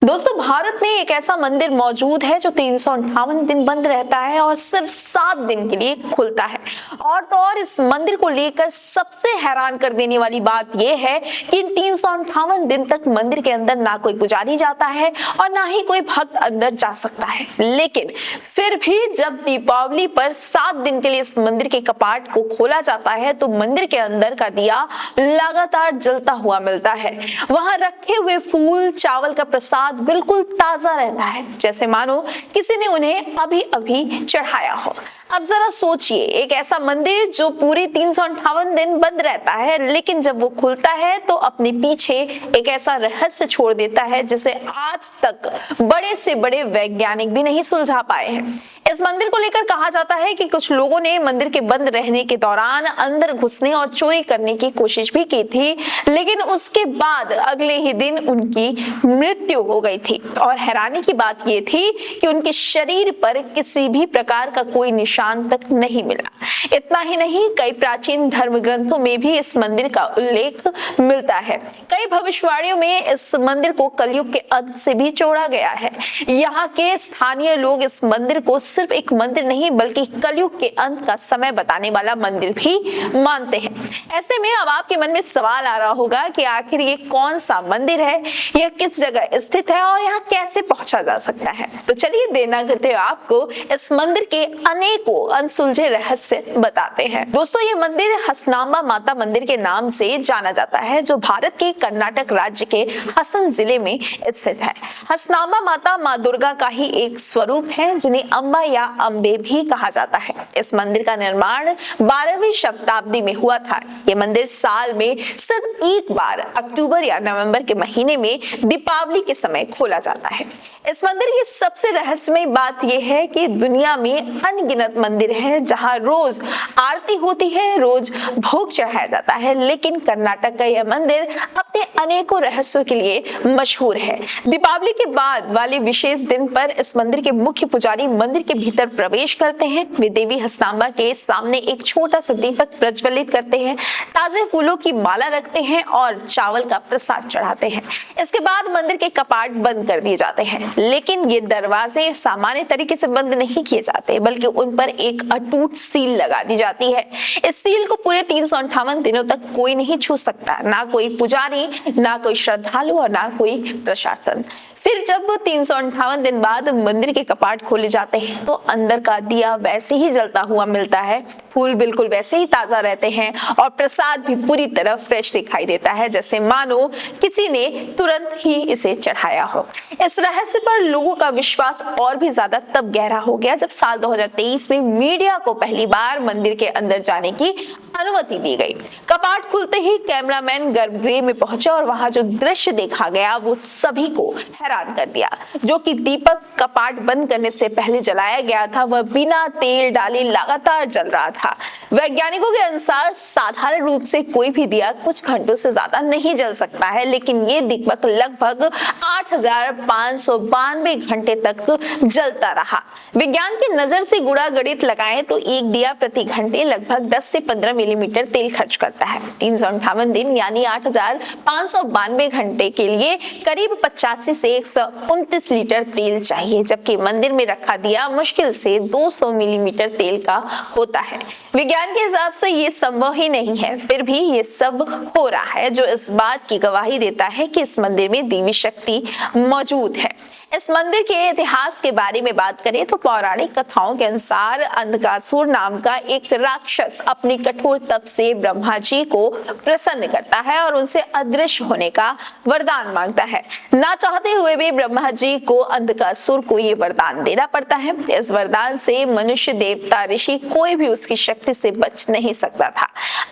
दोस्तों, भारत में एक ऐसा मंदिर मौजूद है जो 358 दिन बंद रहता है और सिर्फ 7 दिन के लिए खुलता है। और तो और इस मंदिर को लेकर सबसे हैरान कर देने वाली बात यह है कि इन 358 दिन तक मंदिर के अंदर ना कोई पुजारी जाता है और ना ही कोई भक्त अंदर जा सकता है। लेकिन फिर भी जब दीपावली पर 7 दिन के लिए इस मंदिर के कपाट को खोला जाता है तो मंदिर के अंदर का दिया लगातार जलता हुआ मिलता है। वहां रखे हुए फूल, चावल का प्रसाद बिल्कुल ताजा रहता है, जैसे मानो किसी ने उन्हें अभी अभी चढ़ाया हो। अब जरा सोचिए, एक ऐसा मंदिर जो पूरे 358 दिन बंद रहता है, लेकिन जब वो खुलता है तो अपने पीछे एक ऐसा रहस्य छोड़ देता है जिसे आज तक बड़े से बड़े वैज्ञानिक भी नहीं सुलझा पाए हैं। इस मंदिर को लेकर कहा जाता है कि कुछ लोगों ने मंदिर के बंद रहने के दौरान अंदर घुसने और चोरी करने की कोशिश भी की थी, लेकिन उसके बाद अगले ही दिन उनकी मृत्यु हो गई थी। और हैरानी की बात यह थी कि उनके शरीर पर किसी भी प्रकार का कोई निशान तक नहीं मिला। इतना ही नहीं, कई प्राचीन धर्म ग्रंथों में भी इस मंदिर का उल्लेख मिलता है। कई भविष्यवाणियों में इस मंदिर को कलयुग के अंत से भी जोड़ा गया है। यहाँ के स्थानीय लोग इस मंदिर को सिर्फ एक मंदिर नहीं बल्कि कलयुग के अंत का समय बताने वाला मंदिर भी मानते हैं। ऐसे में अब आपके मन में सवाल आ रहा होगा कि आखिर ये कौन सा मंदिर है, यह किस जगह स्थित है और यहाँ कैसे पहुंचा जा सकता है। तो चलिए देर ना करते हुए आपको इस मंदिर के अनेकों अनसुलझे रहस्य बताते हैं। दोस्तों, ये मंदिर हसनांबा माता मंदिर के नाम से जाना जाता है, जो भारत के कर्नाटक राज्य के हसन जिले में स्थित है। हसनांबा माता माँ दुर्गा का ही एक स्वरूप है, जिन्हें अम्बा या अम्बे भी कहा जाता है। इस मंदिर का निर्माण 12वीं शताब्दी में हुआ था। ये मंदिर साल में सिर्फ एक बार अक्टूबर या नवंबर के महीने में दीपावली के समय खोला जाता है। इस मंदिर की सबसे रहस्यमय बात यह है कि दुनिया में अनगिनत मंदिर हैं जहां रोज आरती होती है, रोज भोग चढ़ाया जाता है, लेकिन कर्नाटक का यह मंदिर अपने अनेकों रहस्यों के लिए मशहूर है। दीपावली के बाद वाले विशेष दिन पर इस मंदिर के मुख्य पुजारी मंदिर के भीतर प्रवेश करते हैं। वे देवी हसनांबा के सामने एक छोटा सा दीपक प्रज्वलित करते हैं, ताजे फूलों की माला रखते हैं और चावल का प्रसाद चढ़ाते हैं। इसके बाद मंदिर के कपाट बंद कर दिए जाते हैं, लेकिन ये दरवाजे सामान्य तरीके से बंद नहीं किए जाते, बल्कि उन पर एक अटूट सील लगा दी जाती है। इस सील को पूरे 358 दिनों तक कोई नहीं छू सकता, ना कोई पुजारी, ना कोई श्रद्धालु और ना कोई प्रशासन। फिर जब 358 दिन बाद मंदिर के कपाट खोले जाते हैं तो अंदर का दिया वैसे ही जलता हुआ मिलता है, फूल बिल्कुल वैसे ही ताजा रहते हैं और प्रसाद भी पूरी तरह फ्रेश दिखाई देता है, जैसे मानो किसी ने तुरंत ही इसे चढ़ाया हो। इस रहस्य पर लोगों का विश्वास और भी ज्यादा तब गहरा हो गया जब साल 2023 में मीडिया को पहली बार मंदिर के अंदर जाने की अनुमति दी गई। कपाट खुलते ही कैमरामैन गर्भगृह में पहुंचे और वहां जो दृश्य देखा गया वो सभी को हैरान कर दिया। जो कि दीपक कपाट बंद करने से पहले जलाया गया था, वह बिना तेल डाले लगातार जल रहा था। वैज्ञानिकों के अनुसार साधारण रूप से कोई भी दिया कुछ घंटों से ज्यादा नहीं जल सकता है, लेकिन ये दीपक लगभग 8592 घंटे तक जलता रहा। विज्ञान की नजर से गुणा गणित लगाएं तो एक दिया प्रति घंटे लगभग 10 से 15 मिलीमीटर तेल खर्च करता है। 358 दिन यानी 8592 घंटे के लिए करीब 85 से 129 लीटर तेल चाहिए, जबकि मंदिर में रखा दिया मुश्किल से 200 मिलीमीटर तेल का होता है। विज्ञान के हिसाब से ये संभव ही नहीं है, फिर भी ये सब हो रहा है, जो इस बात की गवाही देता है कि इस मंदिर में देवी शक्ति मौजूद है। इस मंदिर के इतिहास के बारे में बात करें तो पौराणिक कथाओं के अनुसार अंधकासुर नाम का एक राक्षस अपनी कठोर तप से ब्रह्मा जी को प्रसन्न करता है और उनसे अदृश्य होने का वरदान मांगता है। ना चाहते हुए भी ब्रह्मा जी को अंधकासुर को ये वरदान देना पड़ता है। इस वरदान से मनुष्य, देवता, ऋषि कोई भी उसकी शक्ति से बच नहीं सकता था।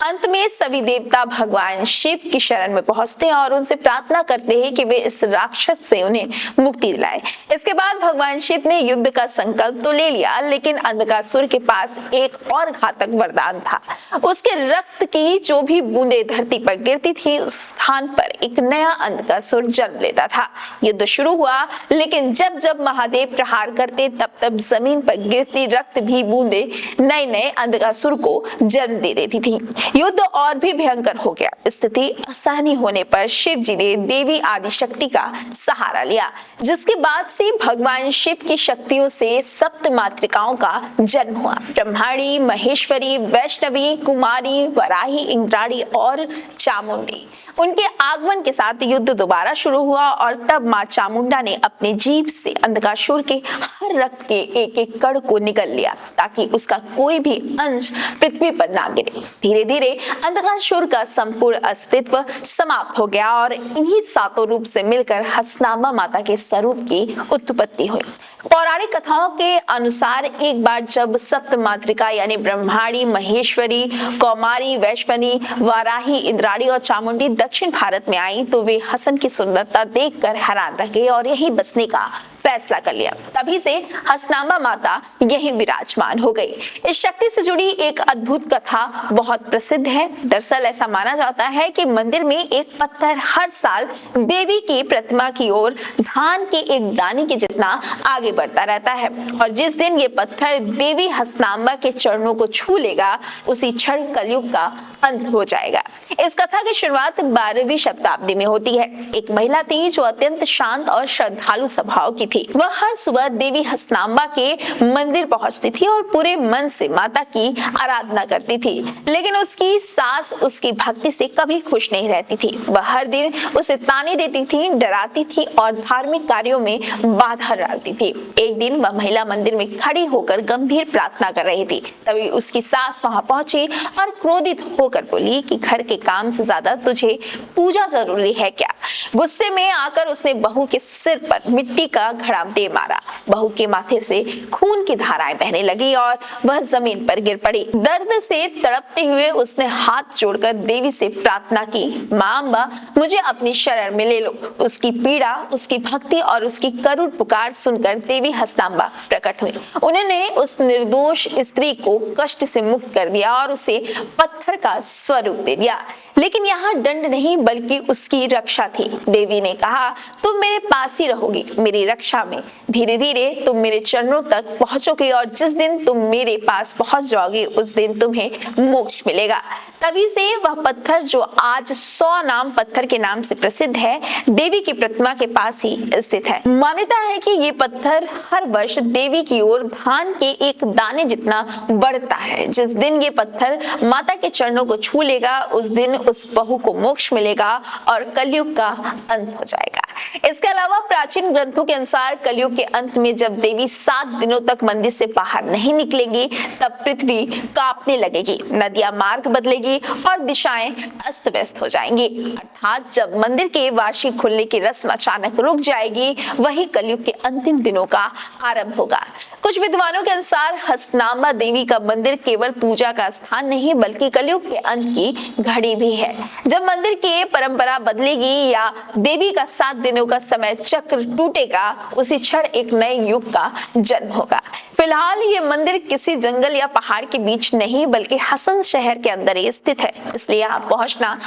अंत में सभी देवता भगवान शिव की शरण में पहुंचते हैं और उनसे प्रार्थना करते हैं कि वे इस राक्षस से उन्हें मुक्ति दिलाएं। इसके बाद भगवान शिव ने युद्ध का संकल्प तो ले लिया, लेकिन अंधकासुर के पास एक और घातक वरदान था। उसके रक्त की जो भी बूंदें धरती पर गिरती थी उस स्थान पर एक नया अंधकासुर जन्म लेता था। युद्ध शुरू हुआ, लेकिन जब जब महादेव प्रहार करते तब तब जमीन पर गिरती रक्त भी बूंदे नए नए अंधकासुर को जन्म दे देती थी। युद्ध और भी भयंकर हो गया। स्थिति असहनीय होने पर शिव जी ने देवी आदिशक्ति का सहारा लिया, जिसके बाद से भगवान शिव की शक्तियों से सप्त मातृकाओं का जन्म हुआ। ब्रह्माणी, महेश्वरी, वैष्णवी, कुमारी, वराही, इंद्राणी और चामुंडी। उनके आगमन के साथ युद्ध दोबारा शुरू हुआ और तब मां चामुंडा ने अपने जीभ से अंधकासुर के हर रक्त के एक एक कण को निगल लिया ताकि उसका कोई भी अंश पृथ्वी पर ना गिरे। धीरे धीरे अंधकासुर का संपूर्ण अस्तित्व समाप्त हो गया और इन्हीं सातों रूप से मिलकर हसनामा माता के स्वरूप की उत्पत्ति हुई। पौराणिक कथाओं के अनुसार एक बार जब सप्त मातृका यानी ब्रह्माणी, महेश्वरी, कौमारी, वैष्णवी, वाराही, इंद्राणी और चामुंडी दक्षिण भारत में आई तो वे हसन की सुंदरता देखकर हैरान रह गए और यहीं बसने का फैसला कर लिया। तभी से हसनामा माता यहीं विराजमान हो गई। इस शक्ति से जुड़ी एक अद्भुत कथा बहुत प्रसिद्ध है। दरअसल ऐसा माना जाता है कि मंदिर में एक पत्थर हर साल देवी की प्रतिमा की ओर धान के एक दाने के जितना आगे बढ़ता रहता है और जिस दिन ये पत्थर देवी हसनामा के चरणों को छू लेगा उसी क्षण कलयुग का अंत हो जाएगा। इस कथा की शुरुआत 12वीं शताब्दी में होती है। एक महिला थी जो अत्यंत शांत और श्रद्धालु स्वभाव की थी। वह हर सुबह देवी हसनामा के मंदिर पहुंचती थी और पूरे मन से माता की आराधना करती थी, लेकिन उसकी सास उसकी भक्ति से कभी खुश नहीं रहती थी। वह हर दिन उसे ताने देती थी, डराती थी और धार्मिक कार्यों में बाधा डालती थी। एक दिन वह महिला मंदिर में खड़ी होकर गंभीर प्रार्थना कर रही थी। तभी उसकी सास वहां पहुंची और क्रोधित होकर बोली कि घर के काम से ज्यादा तुझे पूजा जरूरी है क्या? गुस्से में आकर उसने बहू के सिर पर मिट्टी का घड़ा दे मारा। बहू के माथे से खून की धाराएं बहने लगी और वह जमीन पर गिर पड़ी। दर्द से तड़पते हुए उसने हाथ जोड़कर देवी से प्रार्थना की, मां अम्बा मुझे अपनी शरण में ले लो। उसकी पीड़ा, उसकी भक्ति और उसकी करुण पुकार सुनकर देवी हसनामा प्रकट हुई। उन्होंने उस निर्दोष स्त्री को कष्ट से मुक्त कर दिया और उसे पत्थर का स्वरूप दे दिया। लेकिन यहाँ दंड नहीं बल्कि उसकी रक्षा थी। देवी ने कहा, तुम मेरे पास ही रहोगी, मेरी रक्षा में। धीरे धीरे तुम मेरे चरणों तक पहुंचोगे और जिस दिन तुम मेरे पास पहुंच जाओगे उस दिन तुम्हें मोक्ष मिलेगा। तभी से वह पत्थर जो आज 100 नाम पत्थर के नाम से प्रसिद्ध है, देवी की प्रतिमा के पास ही स्थित है। मान्यता है कि ये पत्थर हर वर्ष देवी की ओर धान के एक दाने जितना बढ़ता है। जिस दिन ये पत्थर माता के चरणों को छू लेगा उस दिन उस बहू को मोक्ष मिलेगा और कलयुग का अंत हो जाएगा। इसके अलावा प्राचीन ग्रंथों के अनुसार कलयुग के अंत में जब देवी 7 दिनों तक मंदिर से बाहर नहीं निकलेंगी तब पृथ्वी कांपने लगेगी, नदियां मार्ग बदलेगी और दिशाएं अस्त व्यस्त हो जाएंगी। अर्थात जब मंदिर के वार्षिक खुलने की रस्म अचानक रुक जाएगी वही कलयुग के अंतिम दिनों का आरंभ होगा। कुछ विद्वानों के अनुसार हसनामा देवी का मंदिर केवल पूजा का स्थान नहीं बल्कि कलयुग के अंत की घड़ी भी है। जब मंदिर की परंपरा बदलेगी या देवी का 7 दिनों का समय चक्र टूटेगा उसी क्षण एक नए युग का जन्म होगा। फिलहाल ये मंदिर किसी जंगल या पहाड़ के बीच नहीं बल्कि हसन शहर के अंदर ही स्थित है, इसलिए यहाँ पहुंचना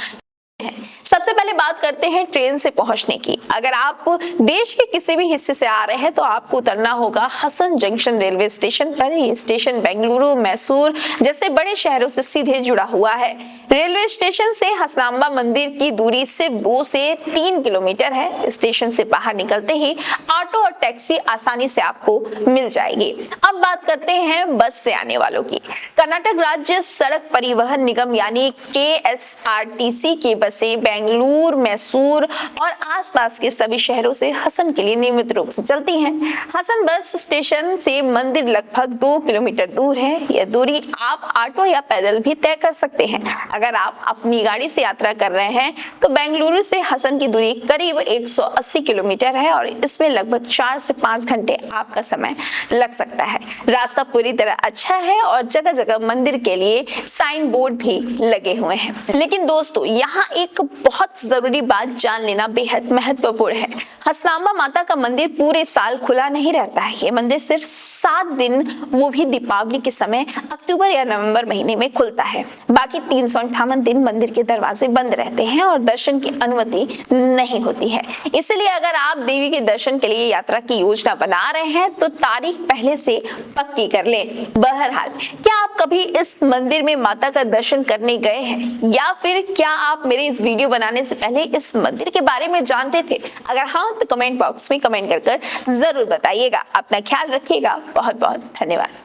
है। सबसे पहले बात करते हैं ट्रेन से पहुंचने की। अगर आप देश के किसी भी हिस्से से आ रहे हैं तो आपको उतरना होगा हसन जंक्शन रेलवे स्टेशन पर। ये स्टेशन बेंगलुरु, मैसूर जैसे बड़े शहरों से सीधे जुड़ा हुआ है। रेलवे स्टेशन से हसनामा मंदिर की दूरी सिर्फ 2 से 3 किलोमीटर है। स्टेशन से बाहर निकलते ही ऑटो और टैक्सी आसानी से आपको मिल जाएगी। अब बात करते हैं बस से आने वालों की। कर्नाटक राज्य सड़क परिवहन निगम यानी KSRTC की बसें बेंगलुरु, मैसूर और आसपास के सभी शहरों से हसन के लिए नियमित रूप से चलती हैं। हसन बस स्टेशन से मंदिर लगभग 2 किलोमीटर दूर है। यह दूरी आप ऑटो या पैदल भी तय कर सकते हैं। अगर आप अपनी गाड़ी से यात्रा कर रहे हैं तो बेंगलुरु से हसन की दूरी करीब 180 किलोमीटर है और इसमें लगभग 4 से 5 घंटे आपका समय लग सकता है। रास्ता पूरी तरह अच्छा है और जगह जगह मंदिर के लिए साइन बोर्ड भी लगे हुए हैं। लेकिन दोस्तों, यहाँ एक बहुत जरूरी बात जान लेना बेहद महत्वपूर्ण है। हसनांबा माता का मंदिर पूरे साल खुला नहीं रहता है। ये मंदिर सिर्फ 7 दिन, वो भी दीपावली के समय अक्टूबर या नवंबर महीने में खुलता है। बाकी 358 दिन मंदिर के दरवाजे बंद रहते हैं और दर्शन की अनुमति नहीं होती है। इसलिए अगर आप देवी के दर्शन के लिए यात्रा की योजना बना रहे हैं तो तारीख पहले से पक्की कर लें। बहरहाल, क्या आप कभी इस मंदिर में माता का दर्शन करने गए हैं, या फिर क्या आप मेरे इस वीडियो बनाने से पहले इस मंदिर के बारे में जानते थे? अगर हाँ तो कमेंट बॉक्स में कमेंट कर जरूर बताइएगा। अपना ख्याल रखिएगा। बहुत बहुत धन्यवाद।